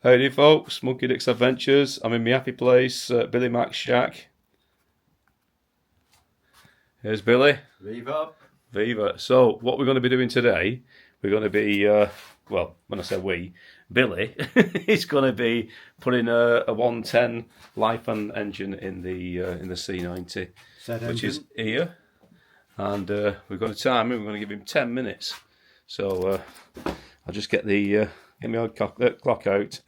Howdy folks, Monkey Dick's Adventures. I'm in my happy place, Billy Mac's shack. Here's Billy. Viva. Viva. So what we're going to be doing today, we're going to be, well, when I say we, Billy is going to be putting a 110 Lifan engine in the C90, which is here. And we're going to time him, we're going to give him 10 minutes. So I'll just get the... get my old clock out.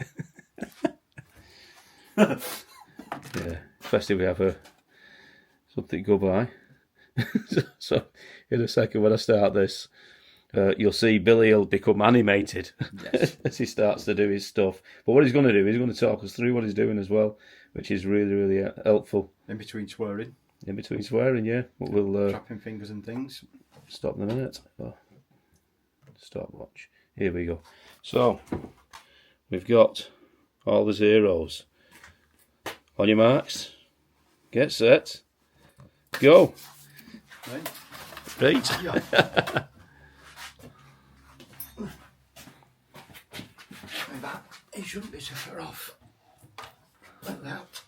Yeah, especially if we have something to go by. So, in a second, when I start this, you'll see Billy will become animated as he starts to do his stuff. But what he's going to do, he's going to talk us through what he's doing as well, which is really, really helpful. In between swearing. In between swearing, yeah. But we'll trapping fingers and things. Stop in a minute. Oh, stopwatch. Here we go. So, we've got all the zeros. On your marks, get set, go. Right. Yeah. That, it shouldn't be so far off. Like that.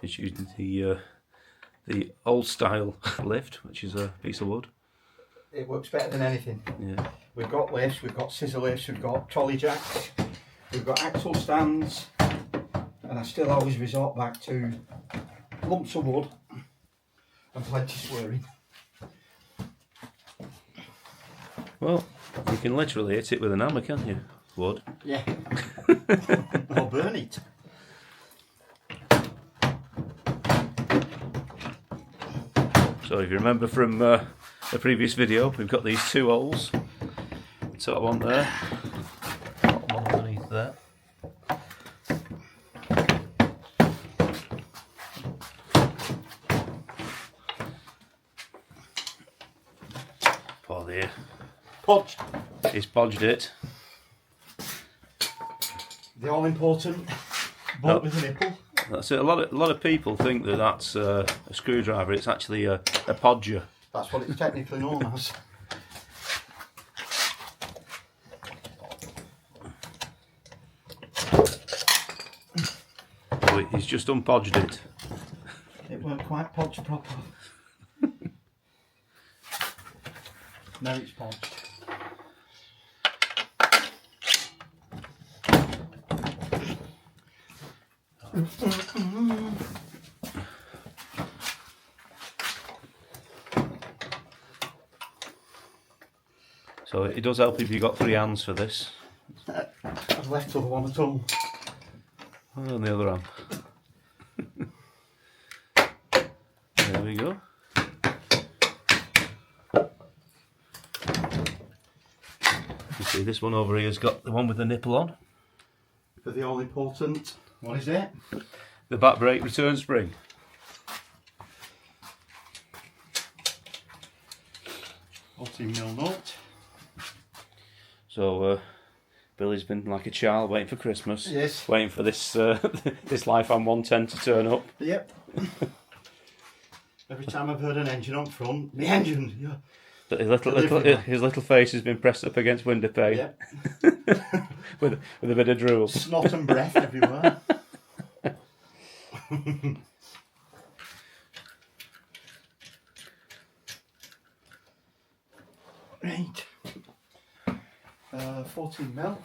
It's using the old style lift, which is a piece of wood. It works better than anything. Yeah. We've got lifts, we've got scissor lifts, we've got trolley jacks, we've got axle stands, and I still always resort back to lumps of wood and plenty swearing. Well, you can literally hit it with an hammer, can't you? Wood. Yeah. Or burn it. So if you remember from the previous video, we've got these two holes. Top one there, bottom one underneath there. Paul here. Podged. He's podged it. The all important bolt with a nipple. That's it. A lot of people think that that's a screwdriver. It's actually a podger. That's what it's technically known as. So he's just unpodged it. It weren't quite podged proper. Now it's podged. So it does help if you've got three hands for this. I've left the other one at home. Oh, and the other hand. There we go. You see this one over here has got the one with the nipple on. For the all important, what is it? The back brake return spring. $14mm nut. So Billy's been like a child waiting for Christmas. Yes. Waiting for this this Lifan 110 to turn up. Yep. Every time I've heard an engine on front, the engine. Yeah. But his little face has been pressed up against window pane. Yep. with a bit of drool. Snot and breath everywhere. Right. 14mm.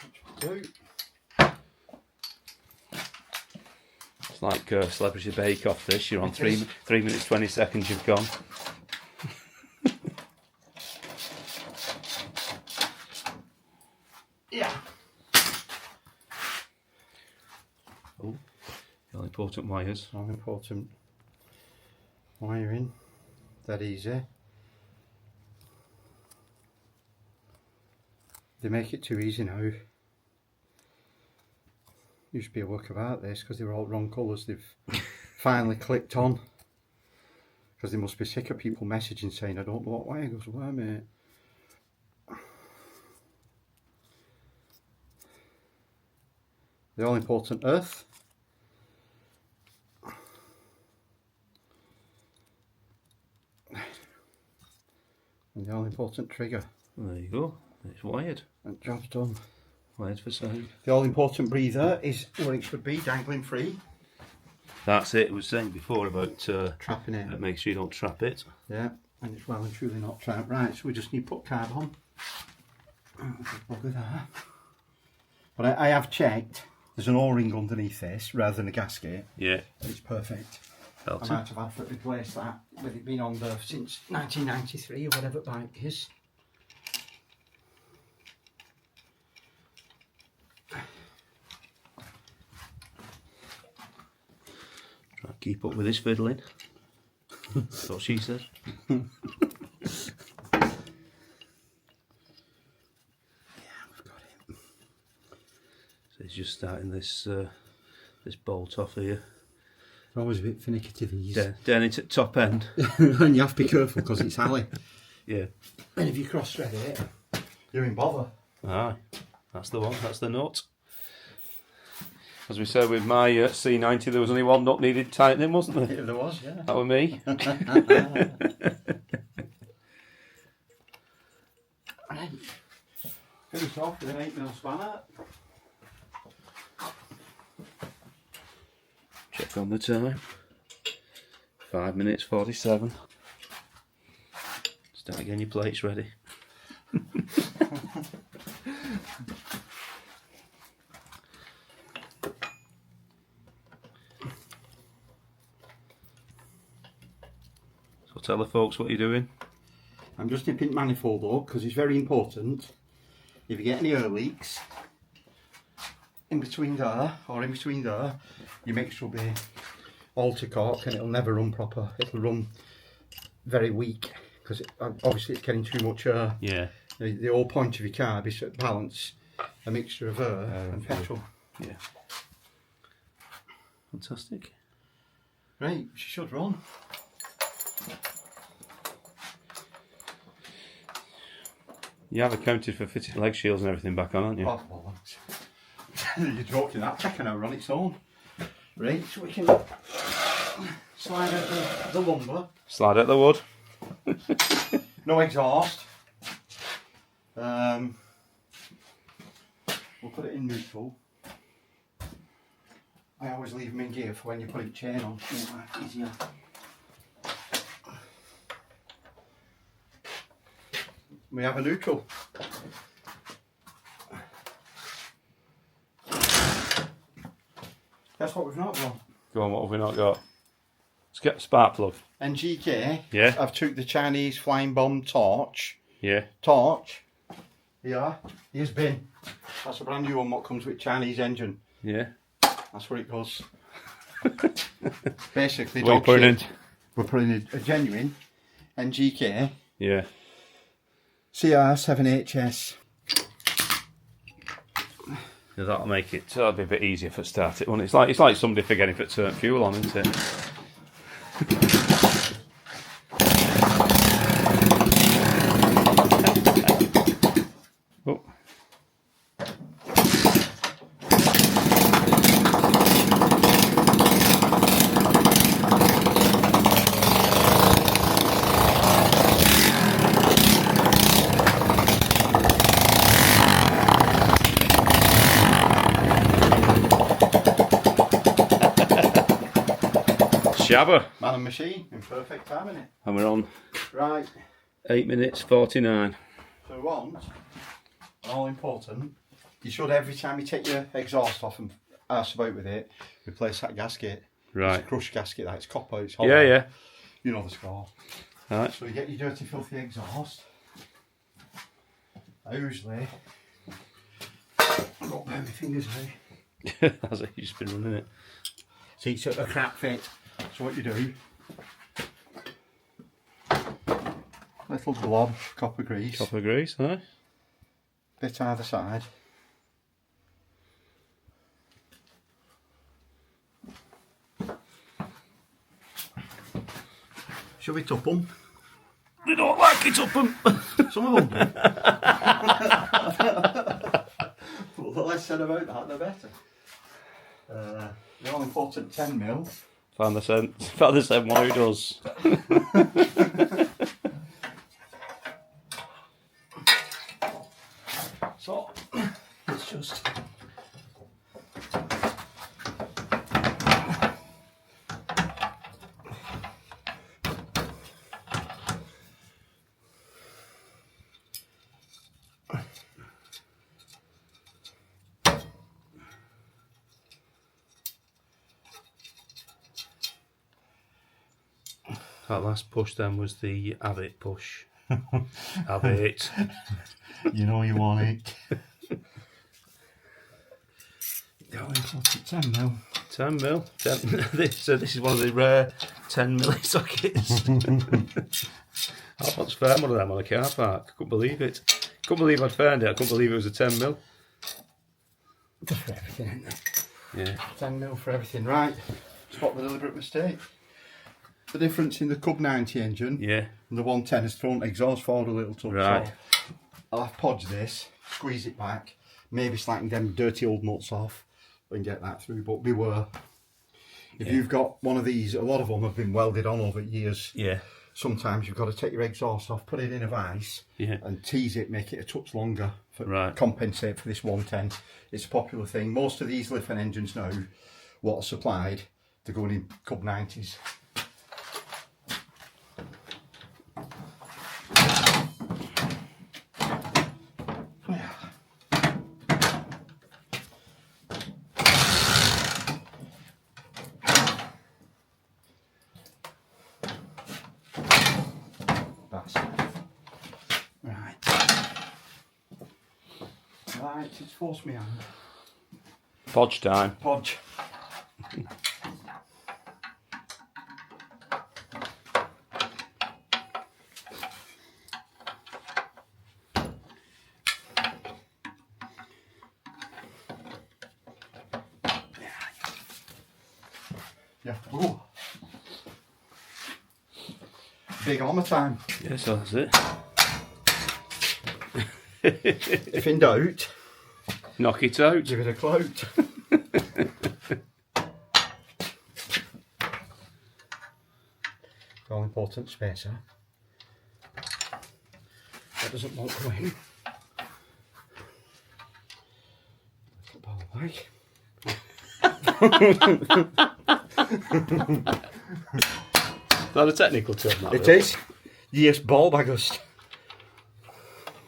Which will do. It's like Celebrity Bake Off this. You're on 3 minutes 20 seconds you've gone. Yeah. Oh, the all important wires. All important wiring. That easy. They make it too easy now. Used to be a work about this because they were all wrong colours. They've finally clicked on because they must be sick of people messaging saying I don't know what wire goes where, mate. The all important earth. And the all important trigger. There you go. It's wired. And job's done. Wired for sound. The all important breather is where it should be, dangling free. That's it. I was saying before about Trapping it. make sure you don't trap it. Yeah, and it's well and truly not trapped. Right, so we just need to put card on. Bugger that. But I have checked. There's an O-ring underneath this rather than a gasket. Yeah. And it's perfect. Felt I might have had to replace that with it being on there since 1993 or whatever bike is. Try to keep up with this fiddling. That's what she said. So he's just starting this this bolt off here. It's always a bit finicky to these. Down into the top end. And you have to be careful because it's alley. Yeah. And if you cross thread it, you're in bother. Aye, that's the one. That's the nut. As we said with my C90, there was only one nut needed tightening, wasn't there? Yeah, there was, yeah. That was me. Right. Finish off with an 8mm spanner. Check on the time. 5 minutes 47. Start getting your plates ready. So tell the folks what you're doing. I'm just nipping the manifold up because it's very important. If you get any air leaks in between there or in between there, your mixture will be alter cork and it'll never run proper. It'll run very weak because obviously it's getting too much air. Yeah. The whole point of your carb is to balance a mixture of air and petrol. Yeah. Fantastic. Right, she should run. You have accounted for fitting leg shields and everything back on, aren't you? Oh, bollocks. You're joking, that taking over on its own. Right, so we can slide out the lumber. Slide out the wood. No exhaust. We'll put it in neutral. I always leave them in gear for when you put a chain on. It's easier. We have a neutral. That's what we've not got. Go on, what have we not got? Let's get a spark plug. NGK. Yeah. I've took the Chinese flying bomb torch. Yeah. Torch. Yeah. Here's bin. That's a brand new one what comes with Chinese engine. Yeah. That's what it goes. Basically, What are you dog putting in? shit. We're putting in a genuine NGK Yeah. CR7HS. Yeah, that'll make it. That'll be a bit easier for start it, won't it? It's like somebody forgetting to turn fuel on, isn't it? Oh. Shabba. Man and machine in perfect time, innit? And we're on Right. 8 minutes 49. So we want, all important, you should every time you take your exhaust off and arse about with it, replace that gasket. Right. It's a crushed gasket, that it's copper, it's hollow. Yeah, yeah. You know the score. Right. So you get your dirty, filthy exhaust. I usually, I've got burn my fingers now. That's it, you've just been running it. See, it's a crap fit. So what you do, little blob copper grease, Copper grease, huh? bit either side. Shall we top them? They don't like it up 'em. Some of them do. Well, the less said about that, the better. The all important 10mm. Found the same one who does. That last push then was the have it push. Have it. You know you want it. Going for 10 mil. 10 mil. 10. So this is one of the rare 10 milli sockets. I once found one of them on a car park. I couldn't believe it. Couldn't believe I'd found it. I couldn't believe it was a 10 mil. For everything, isn't it? Yeah. 10 mil for everything. Right. Spot the deliberate mistake. The difference in the Cub 90 engine Yeah. and the 110 is front exhaust forward a little touch. Right. So I'll have podged this, squeeze it back, maybe slacken them dirty old nuts off and get that through. But beware. If you've got one of these, a lot of them have been welded on over years. Yeah. Sometimes you've got to take your exhaust off, put it in a vise, and tease it, make it a touch longer for compensate for this 110. It's a popular thing. Most of these Lifan engines now, what are supplied, they're going in Cub 90s. Right, it's forced me hand. Podge time. Podge. Yeah. Ooh. Big armour time. Yeah, so that's it. If in doubt, knock it out. give it a clout. All important spacer. That doesn't want to go in. Little ball bag. Is that a technical term? That It is. Yes, ball baggers.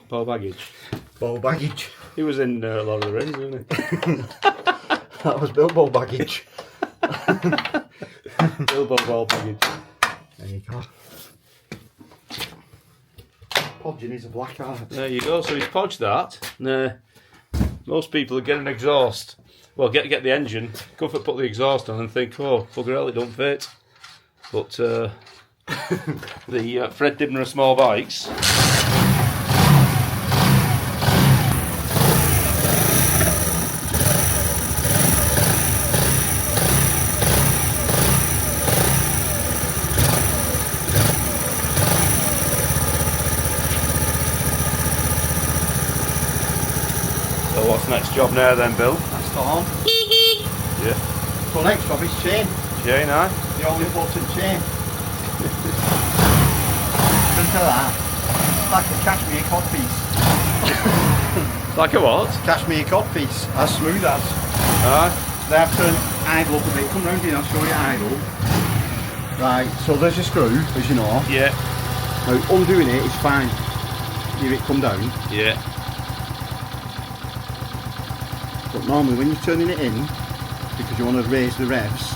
Ball baggage. Ball baggage. He was in Lord of the Rings, wasn't he? That was Bilbo baggage. Bilbo ball baggage. There you go. Podging is a black art. There you go. So he's podged that. Nah. Most people are getting exhaust. Well, get the engine, go for put the exhaust on and think, oh, bugger hell, it don't fit. But the Fred Dibner of small bikes. So what's next job now then, Bill? That's the horn. Yeah. So next job is chain. Chain, aye? The all important chain. Listen to that. It's like a cashmere codpiece. Like a what? Cashmere codpiece. As smooth as. Aye. They have to idle up a bit. Come round here, I'll show you idle. Right, so there's your screw, as you know. Yeah. Now undoing it is fine. Hear it come down. Yeah. But normally when you're turning it in, because you want to raise the revs,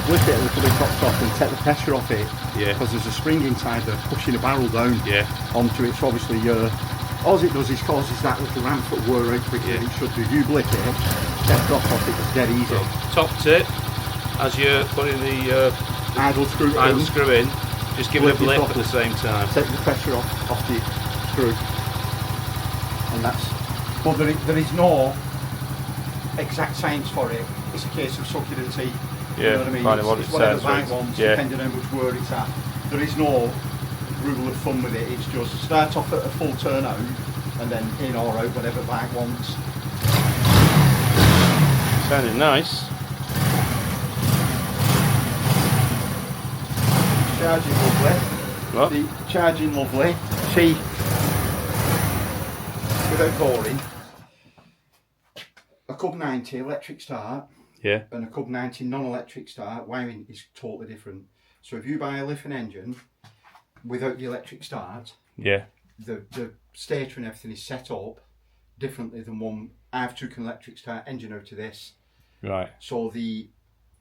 lift it a little bit top and take the pressure off it. Yeah. Because there's a spring inside there pushing the barrel down onto it. So obviously all it does is causes that little ramp foot whir out quicker than it should do. You blip it, get drop off it, it's dead easy. So, top tip, as you're putting the idle screw in, just give it a blip at the same time. Take the pressure off the screw. And that's, but there is no exact science for it. It's a case of sucking and tea. Yeah, you know what I mean? finding what it whatever says. the bike wants, depending on which word it's at. There is no rule of thumb with it. It's just start off at a full turnout and then in or out, whatever the bike wants. Sounding nice. Charging lovely. What? The charging lovely. See, without boring, a Cub 90 electric start and a Cub 90 non-electric start, wiring is totally different. So if you buy a Lifan engine without the electric start, the stator and everything is set up differently than one. I've took an electric start engine out of this. Right. So the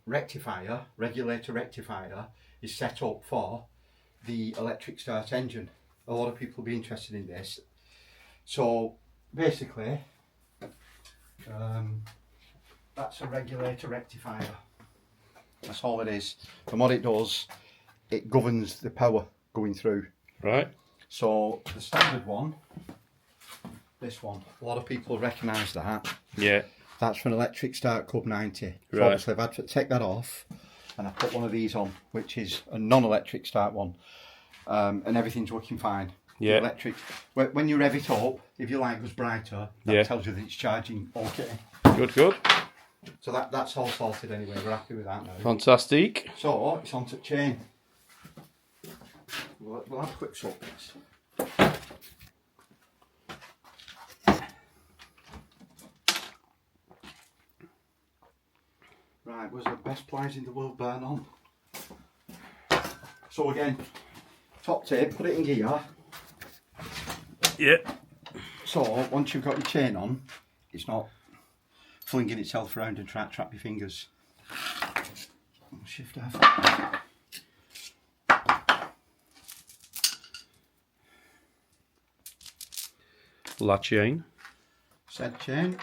regulator rectifier is set up for the electric start engine. A lot of people will be interested in this. So basically, that's a regulator rectifier. That's all it is. And what it does, it governs the power going through. Right. So the standard one, this one, a lot of people recognise that. Yeah. That's for an electric start Cub 90. So Right. obviously I've had to take that off and I put one of these on, which is a non-electric start one. And everything's working fine. Yeah. The electric, when you rev it up, if your light goes brighter, that Yeah. tells you that it's charging okay. Good, good. So that's all sorted anyway, we're happy with that now. Fantastic. So it's onto chain. We'll have a quick swap this. Right, was the best pliers in the world burn on? So again, top tape, put it in gear. Yeah. So once you've got your chain on, it's not flinging itself around and trying to trap your fingers. Shift F. La chain. Said chain.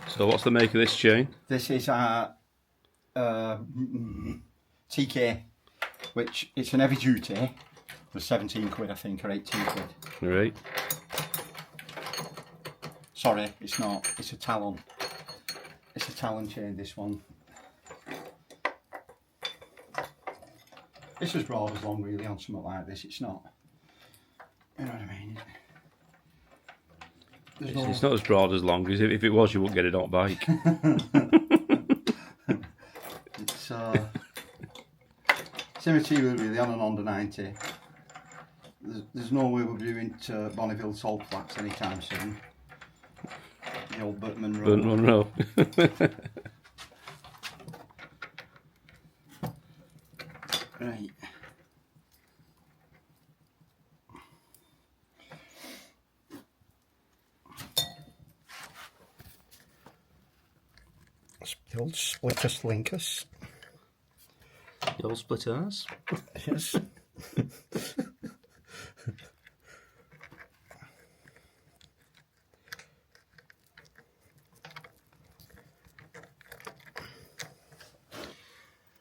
So what's the make of this chain? This is our TK, which it's an heavy duty. Was 17 quid I think, or 18 quid. Right. Sorry, it's not. It's a Talon. It's a Talon chain, this one. This is broad as long really on something like this. It's not. You know what I mean? It's not as broad as long as if it was, you wouldn't get it on bike. It's same material really on an Honda 90. There's no way we'll be doing Bonneville salt flats anytime soon. The old Burt Monroe. Burnt Monroe. Right. The old Splittus Linkus. The old split arse. Yes.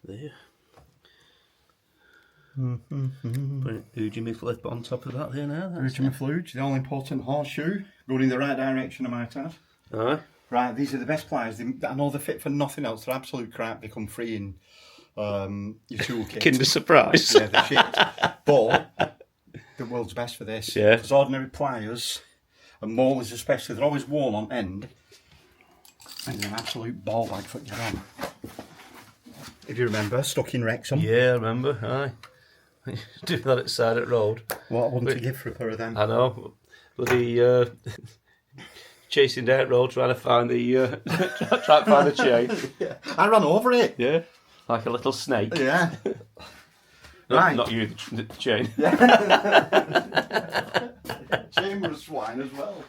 There. Put Ujimi flip on top of that there now. Original fluge, the all important horseshoe, going in the right direction I might add. Aye. Right, these are the best pliers. I know they're fit for nothing else. They're absolute crap. They come free in your toolkit. Kinder surprise. Yeah, they're shit. But the world's best for this. Yeah. Because ordinary pliers, and maulers especially, they're always worn on end. And they're an absolute ball bag for get on. If you remember, stuck in Wrexham. Yeah, I remember. Aye. Do that at the side of the road. What I want to give for a pair of them. I know. Bloody chasing down the road trying to find the trying to find the chain. Yeah. I ran over it. Yeah. Like a little snake. Yeah. Right. Not you, the chain. Chain was swine as well.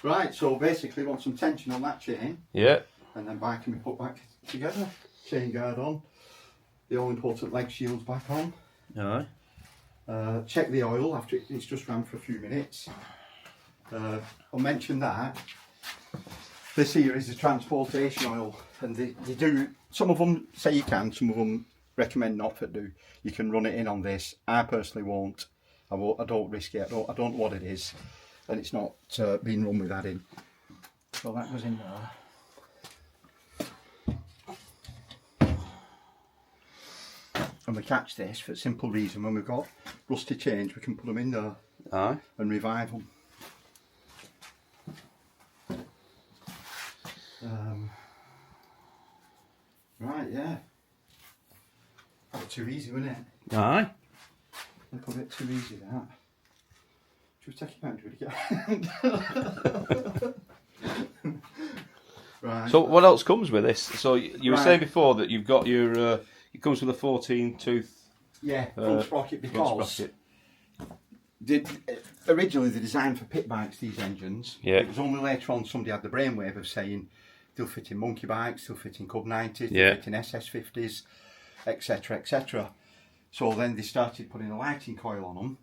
Right, so basically want some tension on that chain. Yeah. And then bike can be put back together. Chain guard on. The all important leg shields back on. Aye. Check the oil after it's just ran for a few minutes. I'll mention that this here is the transportation oil, and they do, some of them say you can, some of them recommend not to do. You can run it in on this. I personally won't. I don't risk it. I don't know what it is, and it's not being run with that in. So that goes in there. And we catch this for a simple reason: when we've got rusty chains, we can put them in there. Aye. And revive them. Right, yeah. A bit too easy, wasn't it? Aye. A little bit too easy, that. Should we take it out and do it again? Right. So what else comes with this? So you were Right. saying before that you've got your it comes with a 14 tooth Yeah, front sprocket, front because sprocket. originally they're designed for pit bikes, these engines. Yeah. It was only later on somebody had the brainwave of saying they'll fit in monkey bikes, they'll fit in Cub 90s, they'll Yeah. fit in SS50s, etc, etc. So then they started putting a lighting coil on them.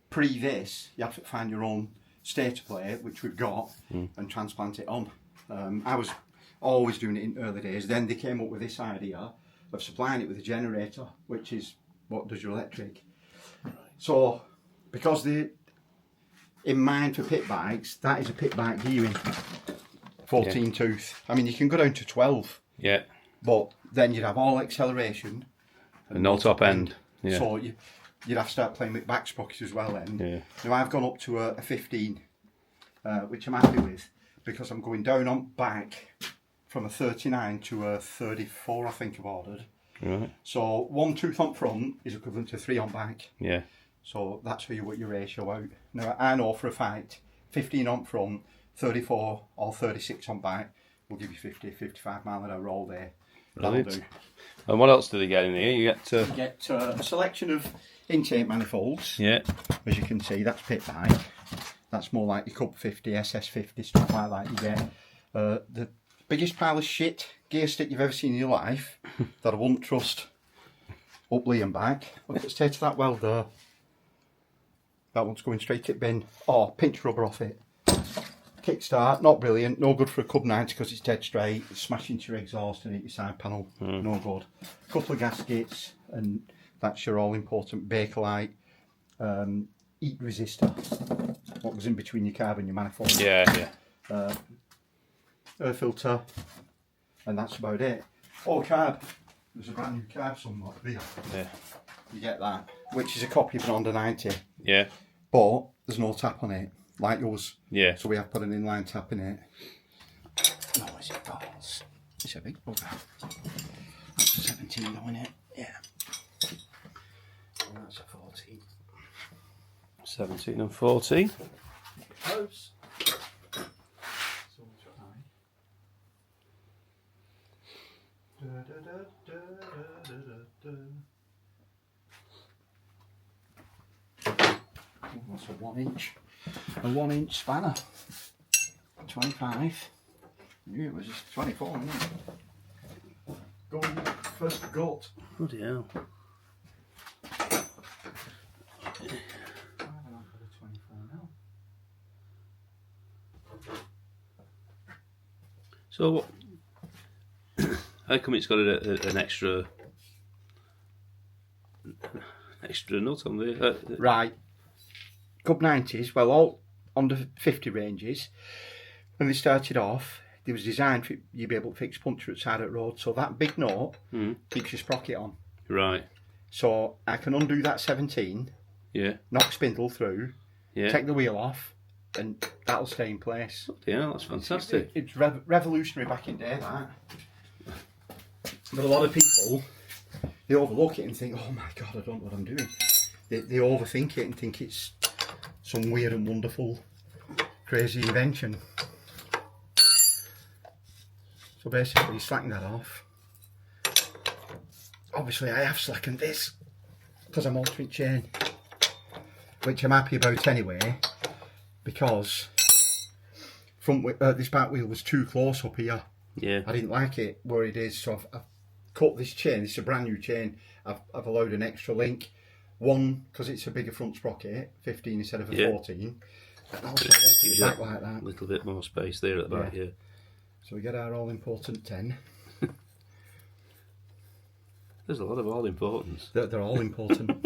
Pre this, you have to find your own stator plate, which we've got, and transplant it on. I was always doing it in early days. Then they came up with this idea of supplying it with a generator, which is what does your electric. So, because they, in mind for pit bikes, that is a pit bike gearing, 14 tooth. I mean, you can go down to 12. Yeah. But then you'd have all acceleration and no top end. Yeah. So you'd have to start playing with back sprockets as well then. Yeah. Now I've gone up to a 15, which I'm happy with, because I'm going down on back from a 39 to a 34, I think I've ordered. Right. So 1 tooth on front is equivalent to 3 on back. Yeah. So that's how you work your ratio out. Now I know for a fact, 15 on front, 34 or 36 on back will give you 50, 55 mile an hour all day. That'll do. And what else do they get in here? You get a selection of intake manifolds. Yeah. As you can see, that's pit bike. That's more like your Cub 50, SS50, stuff like that. You get the biggest pile of shit gear stick you've ever seen in your life that I wouldn't trust up Lee and back. Look at the state of that welder. That one's going straight at bin. Oh, pinch rubber off it. Kickstart, not brilliant, no good for a Cub 90 because it's dead straight. It's smashing to your exhaust and your side panel, no good. A couple of gaskets, and that's your all important Bakelite heat resistor. What was in between your carb and your manifold? Yeah. Air filter, and that's about it. Oh, carb. There's a brand new carb somewhere there. Yeah. You get that, which is a copy of an Honda 90. Yeah. But there's no tap on it, like yours. Yeah. So we have put an inline tap in it. No, is it balls? It's a big bugger. That's a 17 though, isn't it? Yeah. And that's a 14. 17 and 14. Close. That's a 1 inch spanner. 25. I knew it was just 24, wasn't it? Going first gut. Bloody hell. So, how come it's got an extra nut on there? Right. Cub 90s, well, all under 50 ranges, when they started off, they was designed for you be able to fix puncture at side of the road. So that big nut keeps your sprocket on. Right. So I can undo that 17, knock spindle through, take the wheel off, and that'll stay in place. Yeah, that's fantastic. It's revolutionary back in day, that. But a lot of people, they overlook it and think, oh my God, I don't know what I'm doing. They overthink it and think it's some weird and wonderful, crazy invention. So basically, you slacken that off. Obviously, I have slackened this because I'm altering chain, which I'm happy about anyway, because this back wheel was too close up here. Yeah. I didn't like it where it is, so I've cut this chain. This is a brand new chain. I've allowed an extra link. One, because it's a bigger front sprocket, 15 instead of a 14. And also I want it back like that. A little bit more space there at the back, yeah. So we get our all-important 10. There's a lot of all importance. They're all important.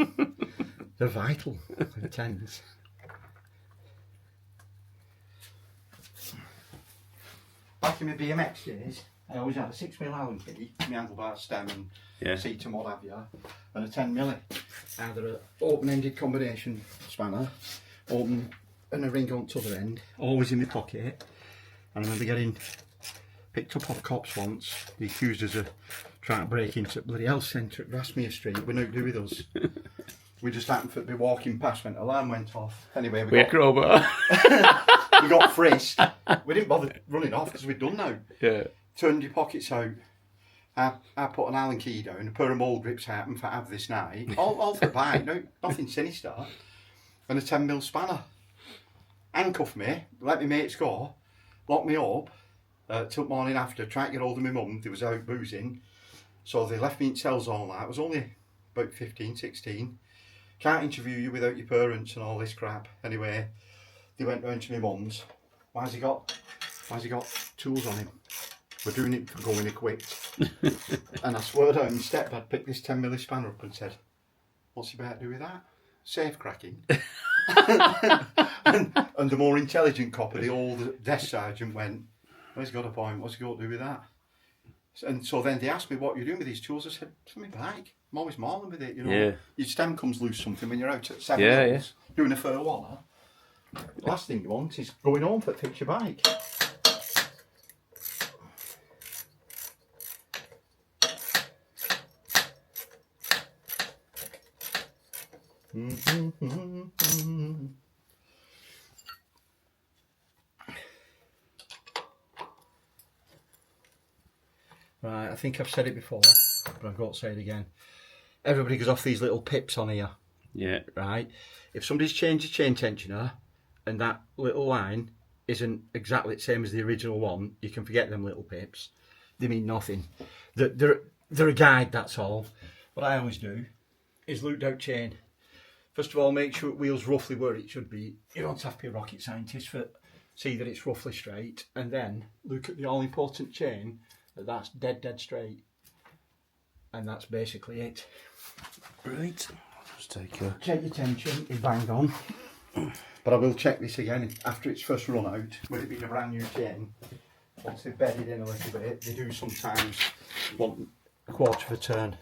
They're vital, the 10s. Back in my BMX days, I always had a 6mm Allen key, my handlebar stem and seat and what have you, and a 10mm. Either an open-ended combination spanner, open and a ring on the other end, always in my pocket. And I remember getting picked up off cops once. The accused us of trying to break into the bloody health centre at Grasmere Street. We're not do with us. We just happened to be walking past when the alarm went off. Anyway, we got frisked. We didn't bother running off because we'd done now. Yeah. Turned your pockets out. I put an Allen key down, a pair of mould grips out and for have this night. All for a bike, no, nothing sinister. And a 10mm spanner. Handcuffed me, let my mates go, locked me up, till morning after, tried to get hold of my mum, they was out boozing. So they left me in cells all night. It was only about 15, 16. Can't interview you without your parents and all this crap. Anyway, they went round to my mum's. Why's he got tools on him? We're doing it for going equipped. And I swear down, my stepdad picked this 10mm spanner up and said, what's he better do with that? Safe cracking. and the more intelligent copper, the old desk sergeant went, well, he's got a point, what's he got to do with that? And so then they asked me, what you're doing with these tools? I said, it's on my bike. I'm always mauling with it, you know. Yeah. Your stem comes loose something when you're out at 7 hours doing a fur waller. The last thing you want is going home to fix your bike. Right, I think I've said it before, but I've got to say it again. Everybody goes off these little pips on here. Yeah. Right? If somebody's changed a chain tensioner and that little line isn't exactly the same as the original one, you can forget them little pips. They mean nothing. They're a guide, that's all. What I always do is loop out chain. First of all, make sure the wheel's roughly where it should be. You don't have to be a rocket scientist for see that it's roughly straight, and then look at the all important chain that's dead straight, and that's basically it. Right. I'll just take a... Check your tension is banged on, but I will check this again after it's first run out with it being a brand new chain. Once they've bedded in a little bit, they do sometimes want a quarter of a turn.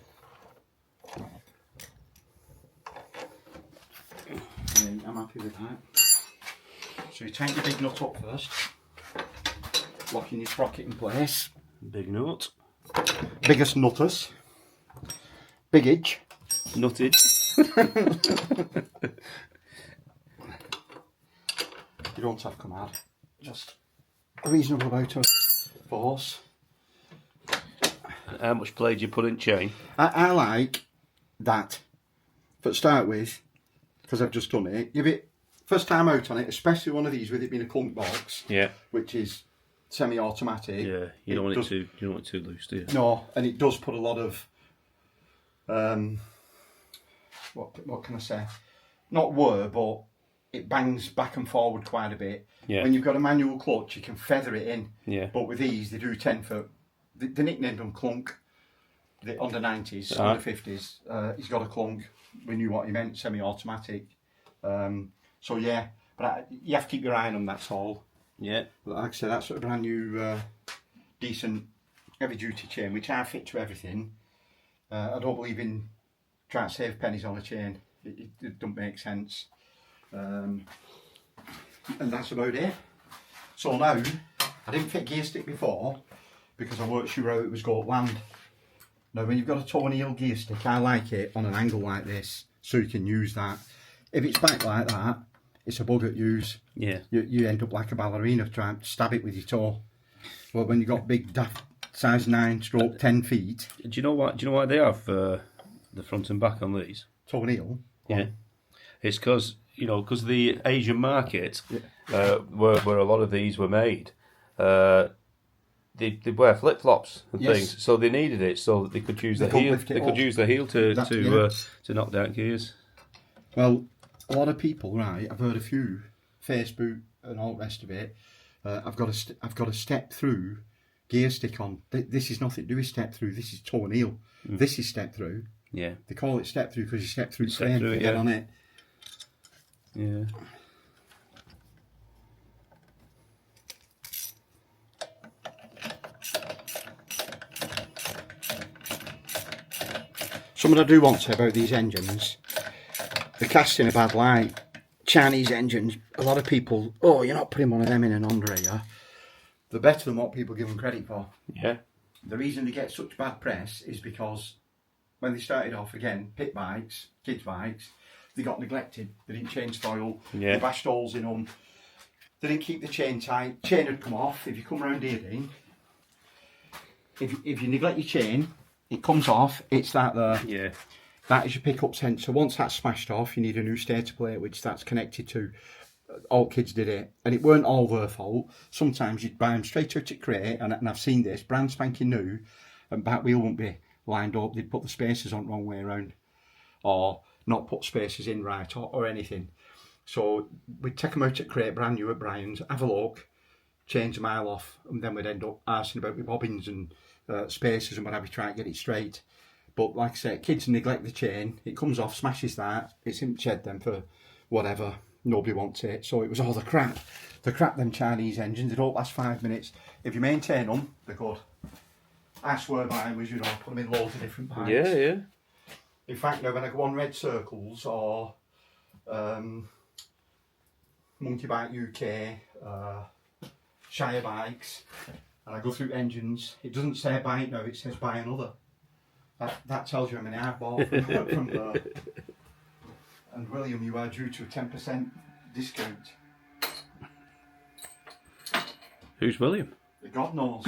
And I'm happy with that. So you tighten your big nut up first, locking your sprocket in place. Big nut. Biggest nutters. Biggage. Nutted. You don't have to come out. Just a reasonable amount of force. How much play do you put in chain? I like that, but start with, because I've just done it, give it, first time out on it, especially one of these with it being a clunk box, Yeah. which is semi-automatic. Yeah. You don't want it too loose, do you? No, and it does put a lot of, what can I say? Not whir, but it bangs back and forward quite a bit. Yeah. When you've got a manual clutch, you can feather it in. Yeah. But with these, they do tend for, they nicknamed them clunk. The under 90s, under 50s, he's got a clunk. We knew what he meant, semi-automatic. So yeah, but you have to keep your eye on them, that's all. Yeah. But like I said, that's a brand new, decent, heavy-duty chain, which I fit to everything. I don't believe in trying to save pennies on a chain. It doesn't make sense. And that's about it. So now, I didn't fit gear stick before because I weren't sure how it was going to land. Now when you've got a toe and heel gear stick, I like it on an angle like this so you can use that. If it's back like that, it's a bugger to use. Yeah. You end up like a ballerina trying to stab it with your toe. But when you've got big daft size 9/10 feet. Do you know why they have the front and back on these? Toe and heel. Yeah. It's because the Asian market, where a lot of these were made, they wear flip flops and things, so they needed it so that they could use the heel. They could use the heel to knock down gears. Well, a lot of people, right? I've heard a few Facebook and all the rest of it. I've got a step through gear stick on. This is nothing to do with step through. This is toe and heel. This is step through. Yeah. They call it step through because you step through the frame to get on it. Yeah. Something I do want to say about these engines, they're cast in a bad light. Chinese engines, a lot of people, oh, you're not putting one of them in an Honda here. They're better than what people give them credit for. Yeah. The reason they get such bad press is because when they started off, again, pit bikes, kids' bikes, they got neglected. They didn't change the oil. Yeah. They bashed holes in them. They didn't keep the chain tight. Chain would come off. If you come round here, Dean, if you neglect your chain, it comes off. It's that there. Yeah. That is your pickup sensor. Once that's smashed off, you need a new stator plate, which that's connected to. All kids did it, and it weren't all their fault. Sometimes you'd buy them straight out at crate, and I've seen this, brand spanking new, and back wheel won't be lined up. They'd put the spacers on the wrong way around. or not put spacers in right or anything. So we'd take them out at crate, brand new at Brian's, have a look, change the mile off, and then we'd end up asking about the bobbins and spacers and whatever, try and get it straight. But like I say, kids neglect the chain, it comes off, smashes that, it's in the shed then for whatever, nobody wants it. So it was all the crap. Them Chinese engines, they don't last 5 minutes. If you maintain them, they're good. I swear by them was, you know, put them in loads of different bikes. Yeah, yeah. In fact, now when I go on Red Circles or Monkey Bike UK, Shire Bikes, and I go through engines, it doesn't say buy it now, it says buy another. That tells you how many I've bought from there. And William, you are due to a 10% discount. Who's William? God knows.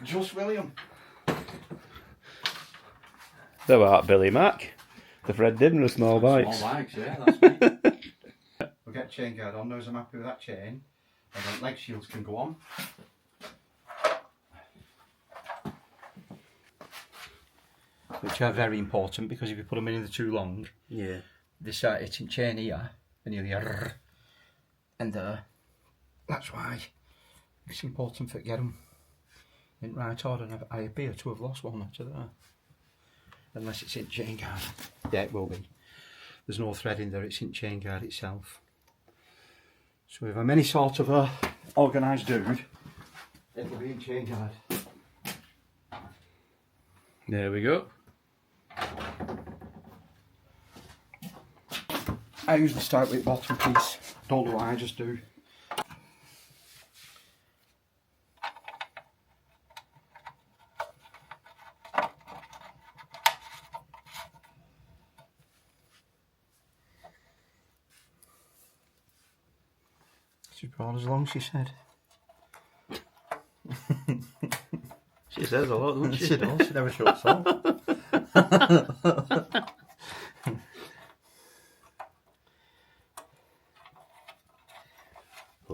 Just William. They're about Billy Mack, the Fred Dimner of small bikes. Small bikes, yeah, that's me. We'll get chain guard on, those I'm happy with that chain. And then leg shields can go on. Which are very important, because if you put them in too long, Yeah. they start hitting chain here, and you'll hear and that's why it's important to get them in right order. And I appear to have lost one after that, unless it's in chain guard. Yeah, it will be. There's no thread in there, it's in chain guard itself. So if I'm any sort of a organised dude, it'll be in chain guard. There we go. I usually start with the bottom piece. Don't know why, I just do. She's brought as long, she said. She says a lot, doesn't she? She does, she never shuts up.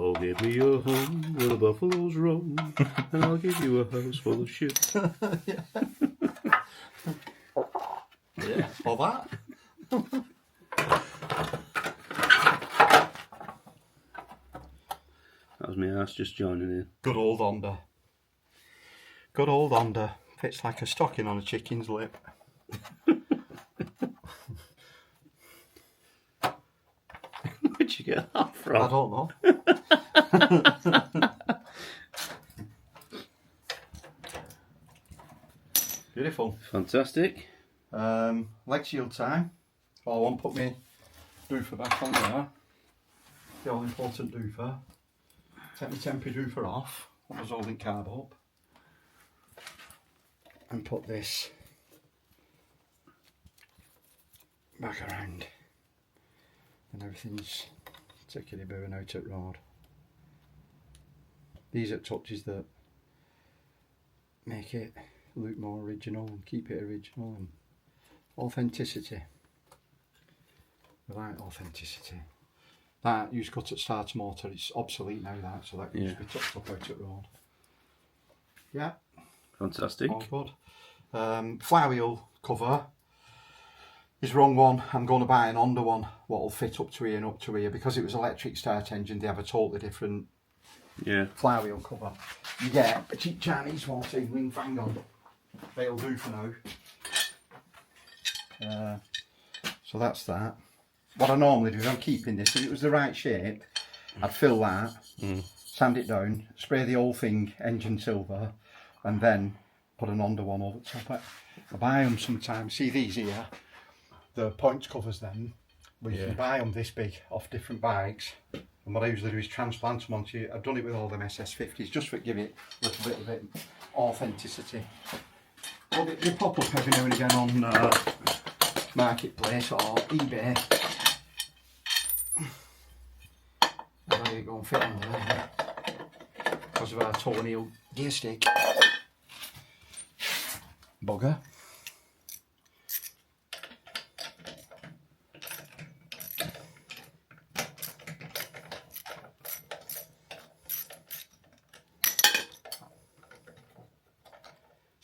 Oh, give me a home where the buffaloes roam, and I'll give you a house full of shit. Yeah, for that. That was my ass just joining in. Good old Honda. Good old Honda. Fits like a stocking on a chicken's lip. Where'd you get that from? I don't know. Beautiful. Fantastic. Leg shield time. Oh, I won't put my doofer back on there. The all important doofer. Take my temporary doofer off. What was holding carb up. And put this back around. And everything's tickety-boo and out at road. These are touches that make it look more original and keep it original, and authenticity. We like authenticity. That used cut at starter motor, it's obsolete now, that, so that can just be touched up out at road. Yeah. Fantastic. All good. Flywheel cover is wrong one. I'm going to buy an Honda one what will fit up to here and up to here, because it was electric start engine. They have a totally different flywheel cover. You get a cheap Chinese one, say Lifan on. They'll do for now. So that's that. What I normally do is I'm keeping this. If it was the right shape, I'd fill that, sand it down, spray the whole thing engine silver, and then put an Honda one over the top. I buy them sometimes. See these here? The points covers them. We can buy them this big off different bikes. And what I usually do is transplant them onto. I've done it with all them SS50s just for give it a little bit of it authenticity. Well, they pop up every now and again on Marketplace or eBay. I'm going to go and fit on there because of our toenail gear stick. Bugger.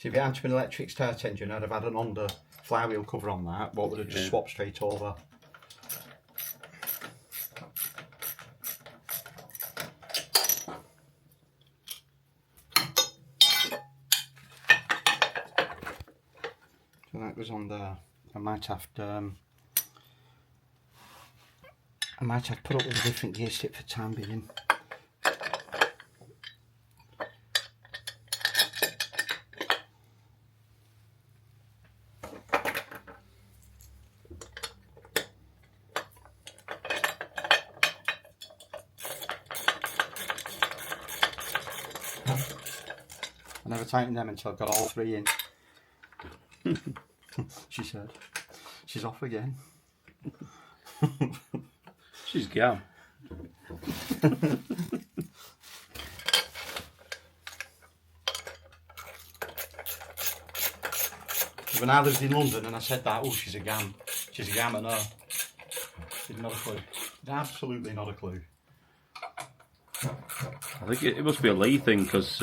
So if it had been an electric start engine, I'd have had an Honda flywheel cover on that, but would have just swapped straight over. So that was on there. I might have to put up with a different gear stick for time being. I never tightened them until I got all three in. She said. She's off again. She's gone. When I lived in London and I said that, oh, she's a gam. She's a gam, I know. She'd not a clue. Absolutely not a clue. I think it must be a Lee thing, because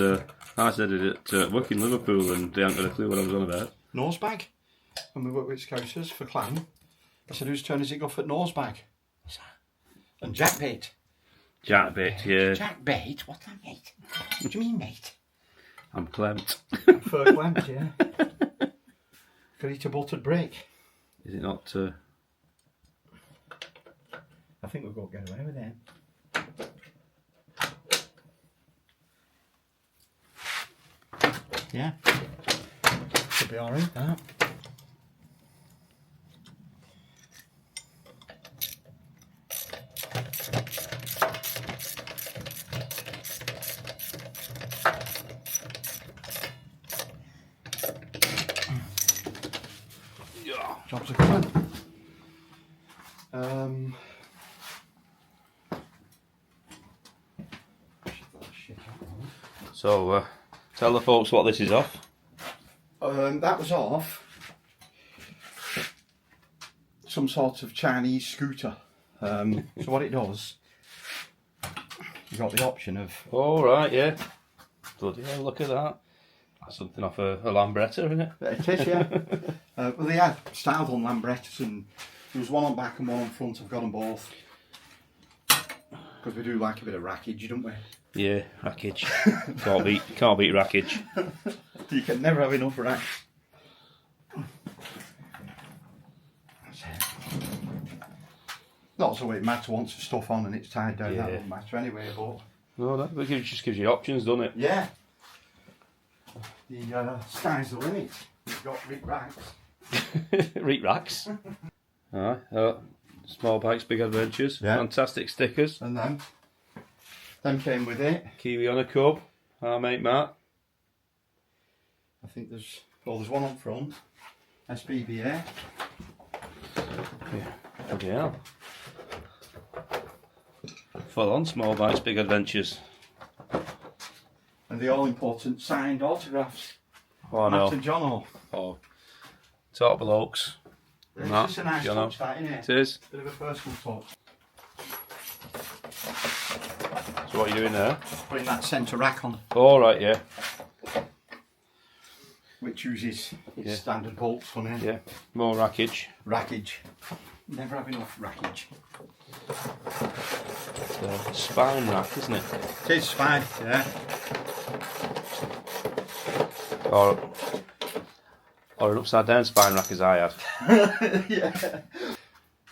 I said it at work in Liverpool and they hadn't got a clue what I was on about. Nose bag. When we worked with Scousers for clan, I said, whose turn is it go for nose bag? And jackbait. Jackbait, yeah. Jackbait? What's that, mate? What do you mean, mate? I'm clamped. For clamped, yeah. Could eat a buttered brick. Is it not? I think we've got to get away with it. Yeah. Should be alright, that. Jobs are coming. So, tell the folks what this is off. That was off some sort of Chinese scooter. So what it does, you've got the option of... Oh, right, yeah. Bloody hell, look at that. That's something off a Lambretta, isn't it? It is, yeah. Well, they had styled on Lambrettas, and there was one on back and one on front. I've got them both. Because we do like a bit of rackage, don't we? Yeah, rackage. Can't beat rackage. You can never have enough rack. Not so it matters once the stuff on and it's tied down, that won't matter anyway, but... No, that just gives you options, doesn't it? Yeah. The sky's the limit. We've got Rick racks. Rick racks. Alright, small bikes, big adventures. Yeah. Fantastic stickers. And then them came with it. Kiwi on a Cub. Our mate Matt. I think there's one on front. SPBA. Yeah. Bloody hell. Full on small bikes, big adventures. And the all important signed autographs. Oh no. Matt and Jono. Oh. Top blokes. It's Matt, just a nice Jono. touch, that, isn't it? It is. Bit of a personal touch. So what are you doing there? Putting that centre rack on, Oh right, yeah. which uses its standard bolts on it. Yeah. More rackage. Rackage. Never have enough rackage. It's a spine rack, isn't it? It is fine, yeah. Or an upside down spine rack as I had. Yeah.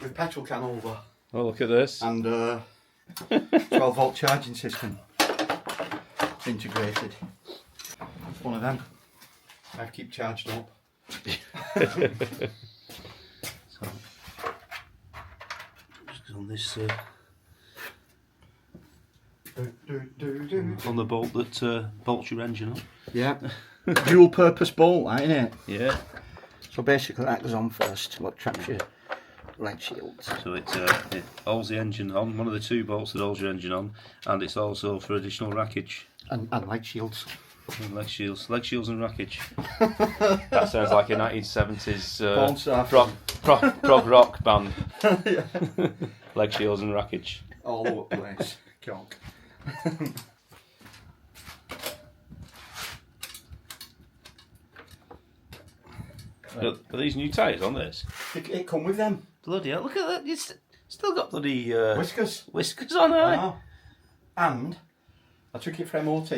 With petrol can over. Oh, look at this. And 12 volt charging system integrated. It's one of them. I keep charged up. So, just on this on the bolt that bolts your engine up. Yeah. Dual purpose bolt, that, isn't it? Yeah. So basically that goes on first. What traps your leg shields. So it holds the engine on, one of the two bolts that holds your engine on, and it's also for additional rackage. And leg shields. And leg shields and rackage. That sounds like a 1970s prog rock band. Yeah. Leg shields and rackage. All over the place. Conk. Are these new tyres on this? It come with them. Bloody hell, look at that. You still got bloody Whiskers. whiskers on, eh? And I took it for MOT,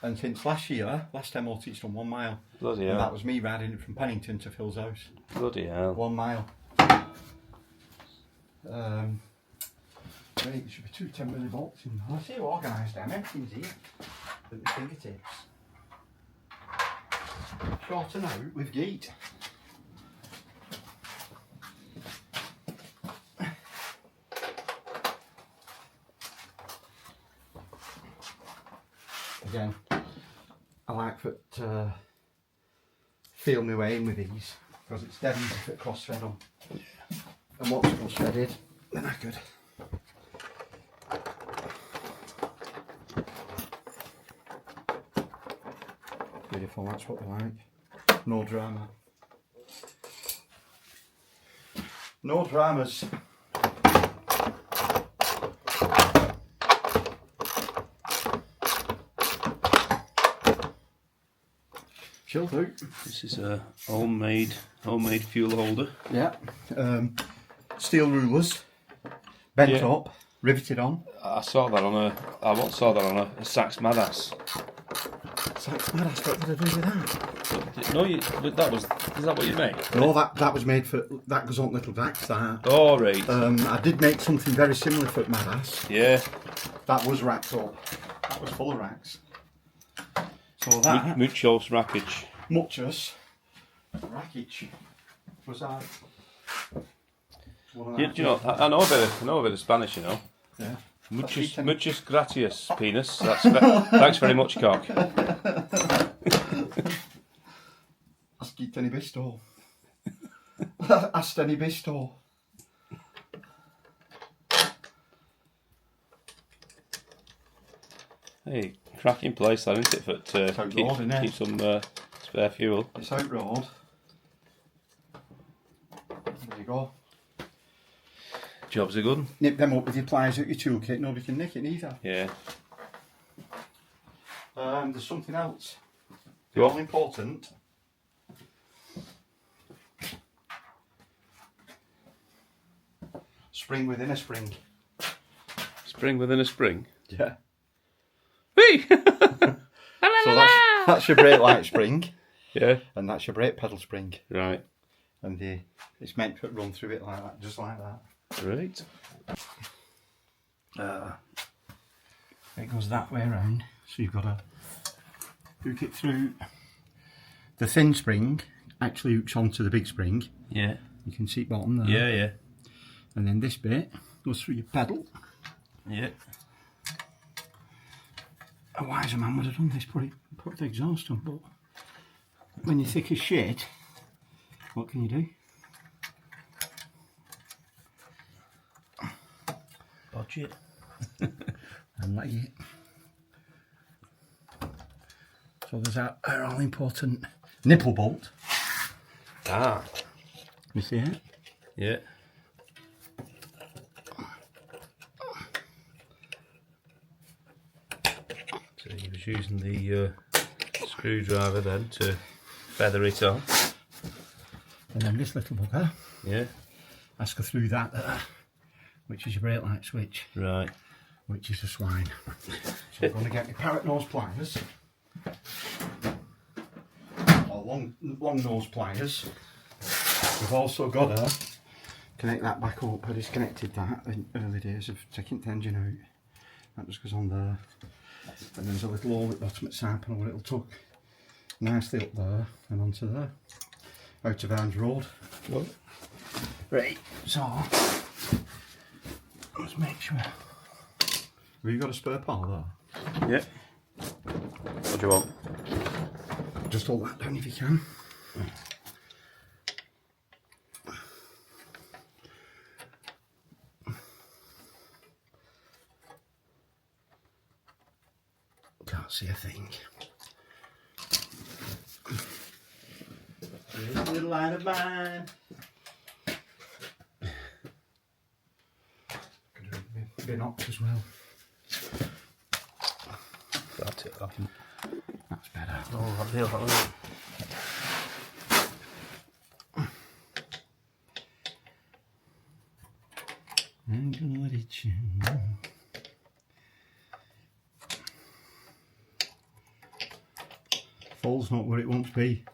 and since last MOT it's done 1 mile. Bloody and hell. that was me riding it from Pennington to Phil's house. Bloody hell. 1 mile. Right, there should be 2 10mm in there. I see how organised I am. Everything's here at my fingertips. Shorten out with gate. Again, I like to feel my way in with these because it's dead easy to fit cross-thread on. And once cross-threaded, they're not good. Beautiful, that's what they like. No drama. No dramas. She'll do. This is a homemade fuel holder. Yeah. Steel rulers, bent up, riveted on. I saw that on I once saw that on a Sax Madass. Sax Madass, what did I do with that? No, is that what you made? No, that was made for, that goes on little Dax, that. Oh, right. I did make something very similar for Madass. Yeah. That was racked up. That was full of racks. So that... Muchos rackage. Muchos rackage. Was that... You know, I know a bit of Spanish, you know. Yeah. Muchas gracias, penis. Thanks very much, cock. Hasta ni visto. Hasta ni visto. Hey, cracking place, that isn't it? For keep some spare fuel. It's out road. There you go. Job's a good one. Nip them up with your pliers at your toolkit. Nobody can nick it neither. Yeah. There's something else. What? All important. Spring within a spring. Spring within a spring. Yeah. Whee! So that's your brake light spring. Yeah. And that's your brake pedal spring. Right. And it's meant to run through it like that, just like that. Right. It goes that way around, so you've got to hook it through. The thin spring actually hooks onto the big spring. Yeah. You can see bottom there. Yeah, yeah. And then this bit goes through your pedal. Yeah. A wiser man would have done this, put the exhaust on, but when you're thick as shit, what can you do? Bodge it. And let you. So there's our all important nipple bolt. Ah. You see it? Yeah. So he was using the screwdriver then to feather it on. And then this little bugger Yeah. has to go through that there, which is your brake light switch. Right. Which is a swine. So I'm going to get my parrot nose pliers, or long nose pliers. We've also got to connect that back up. I disconnected that in early days of taking the engine out. That just goes on there. And there's a little hole at the bottom at side panel where it'll tuck nicely up there and onto there. Out of Arms Road. What? Right, so let's make sure. Have you got a spare part there? Yeah. What do you want? Just hold that down if you can. Can't see a thing. Here's a little line of mine. Could do a bit knocked as well. That's it. That's better. Oh, I feel that. kitchen. Fall's not where it wants to be.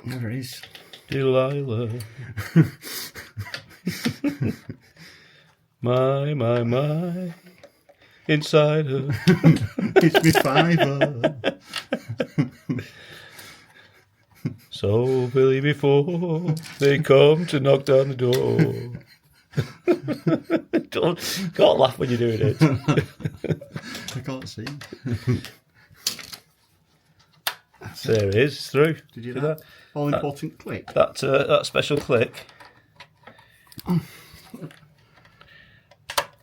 There it is. Delilah. my. Inside her. It's me fiver. So, Billy, before they come to knock down the door. Can't laugh when you're doing it. I can't see. There it is, it's through. Did you See hear that? All important click. That special click.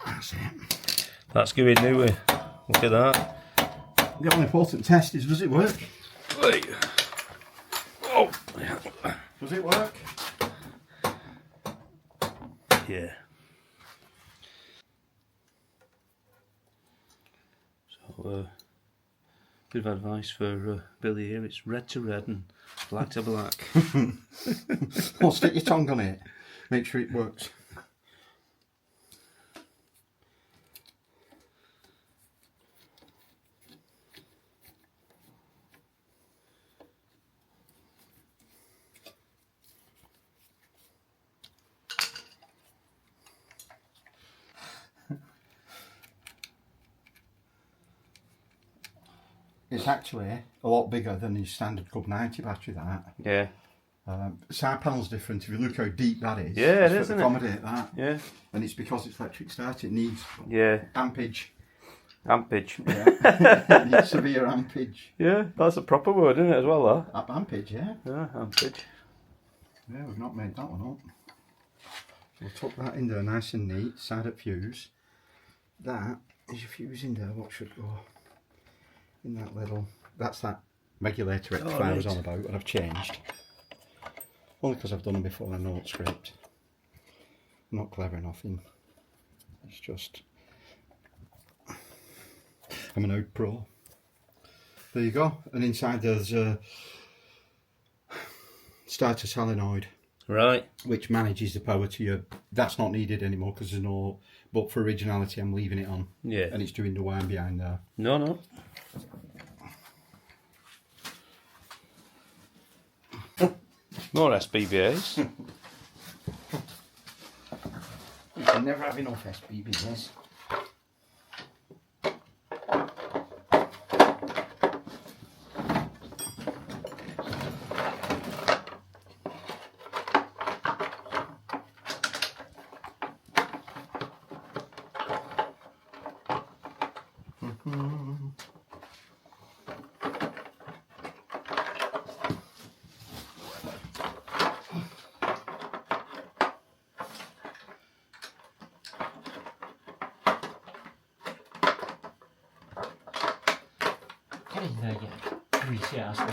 That's it. That's going new. Look at that. The all important test is, does it work? Wait. Oh. Does it work? Yeah. So, bit of advice for Billy here. It's red to red and black to black. Well, stick your tongue on it. Make sure it works. It's actually a lot bigger than his standard Cub 90 battery, that. Yeah. Side panel's different. If you look how deep that is, Yeah, it it's is, to isn't it? accommodate that. Yeah. And it's because it's electric start, it needs ampage. Ampage. Yeah. It needs severe ampage. Yeah, that's a proper word, isn't it, as well, that? Ampage, yeah. Yeah, ampage. Yeah, we've not made that one up. We'll tuck that in there nice and neat, side up fuse. That is your fuse in there, what should go in that little, that's that regulator rectifier I was on about, and I've changed. Only because I've done them before, I know it's script. I'm not clever enough in, it's just, I'm an out pro. There you go, and inside there's a starter solenoid. Right. Which manages the power to your, that's not needed anymore because there's no, but for originality I'm leaving it on. Yeah. And it's doing the wiring behind there. No. More SBBAs. You can never have enough SBBs. Get in there, you greasy asshole.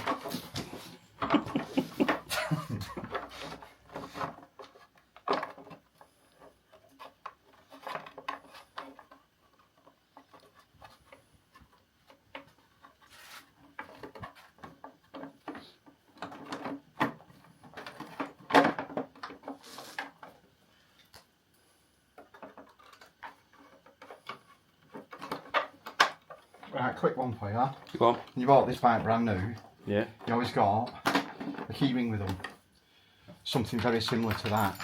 Right, quick one for you. Go on. You bought this bike brand new. Yeah. You always got a keyring with them. Something very similar to that.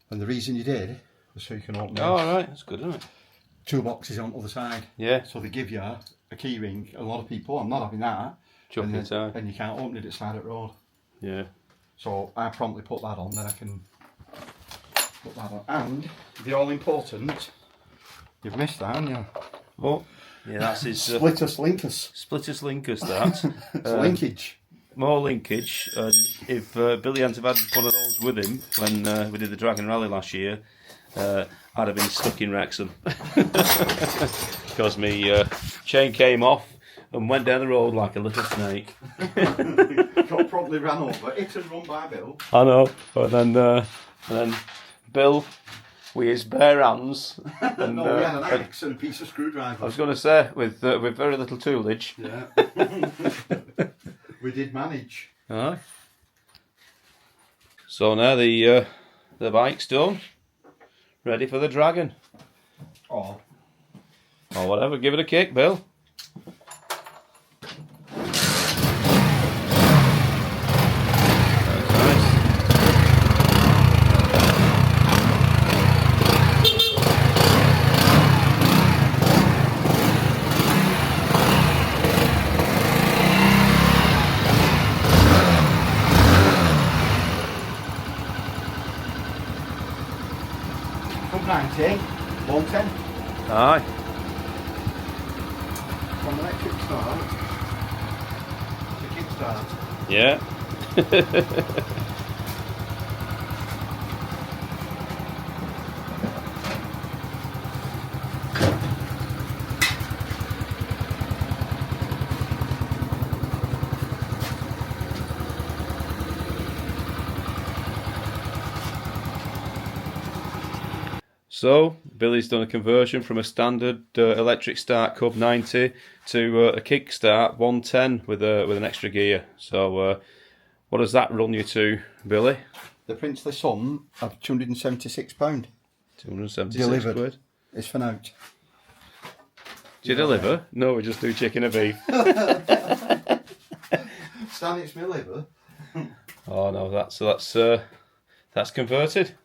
And the reason you did was so you can open it. Oh, right. That's good, isn't it? Two boxes on the other side. Yeah. So they give you a keyring. A lot of people, I'm not having that. Chuck and, it out. and you can't open it at side of the road. Yeah. So I promptly put that on, then I can put that on. And the all important, you've missed that, haven't you? Oh, yeah, that's his Splitus linkers. splitters linkers, that. It's linkage. More linkage. If Billy hadn't have had one of those with him when we did the Dragon Rally last year, I'd have been stuck in Wrexham. Because my chain came off and went down the road like a little snake. Got probably ran over. Hit and run by Bill. I know, but then Bill, with his bare hands, and No, we had an axe and a piece of screwdriver. I was going to say with very little toolage. Yeah. We did manage. Aye. So now the bike's done, ready for the dragon. Oh, Or whatever, give it a kick, Bill. That's nice. from 90, 110. Aye. From electric start to kickstart. Yeah. So, Billy's done a conversion from a standard electric start Cub 90 to a kickstart 110 with an extra gear. So, what does that run you to, Billy? The princely sum of £276. 276 Delivered. quid. It's for now. Do you deliver? No, we just do chicken and beef. Stan, it's my liver. Oh no, that's converted.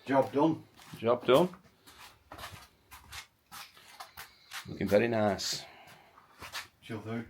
Job done. Job done. Looking very nice. She'll do.